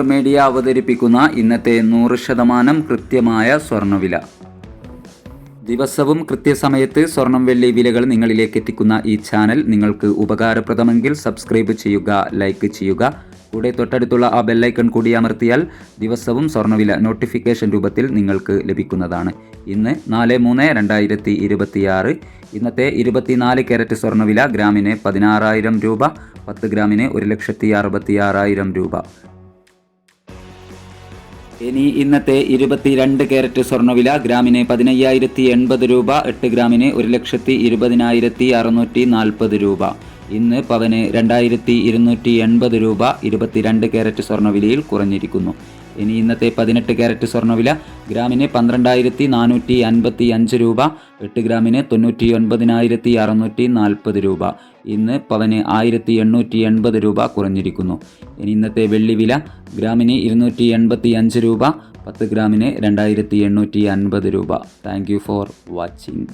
Gold media അവതരിപ്പിക്കുന്ന ഇന്നത്തെ 100% കൃത്യമായ സ്വർണ്ണവില. ദിവസവും കൃത്യസമയത്ത് സ്വർണം വെള്ളി വിലകൾ നിങ്ങളിലേക്ക് എത്തിക്കുന്ന ഈ ചാനൽ നിങ്ങൾക്ക് ഉപകാരപ്രദമെങ്കിൽ സബ്സ്ക്രൈബ് ചെയ്യുക, ലൈക്ക് ചെയ്യുക. കൂടെ തൊട്ടടുത്തുള്ള ആ ബെല്ലൈക്കൺ കൂടി അമർത്തിയാൽ ദിവസവും സ്വർണ്ണവില നോട്ടിഫിക്കേഷൻ രൂപത്തിൽ നിങ്ങൾക്ക് ലഭിക്കുന്നതാണ്. ഇന്ന് 4/3/2026 ഇന്നത്തെ 24 കാരറ്റ് സ്വർണ്ണവില ഗ്രാമിന് 16,000 രൂപ, 10 ഗ്രാമിന് 1,66,000 രൂപ. ഇനി ഇന്നത്തെ 22 കാരറ്റ് സ്വർണ്ണവില ഗ്രാമിന് 15,080 രൂപ, 8 ഗ്രാമിന് 1,20,640 രൂപ. ഇന്ന് പവന് 2,280 രൂപ 22 കാരറ്റ് സ്വർണ്ണവിലയിൽ കുറഞ്ഞിരിക്കുന്നു. ഇനി ഇന്നത്തെ 18 കാരറ്റ് സ്വർണ്ണവില ഗ്രാമിന് 12,455 രൂപ, 8 ഗ്രാമിന് 99,640 രൂപ. ഇന്ന് പവന് 1,880 രൂപ കുറഞ്ഞിരിക്കുന്നു. ഇനി ഇന്നത്തെ വെള്ളി വില ഗ്രാമിന് 285 രൂപ, 10 ഗ്രാമിന് 2,850 രൂപ. Thank you for watching.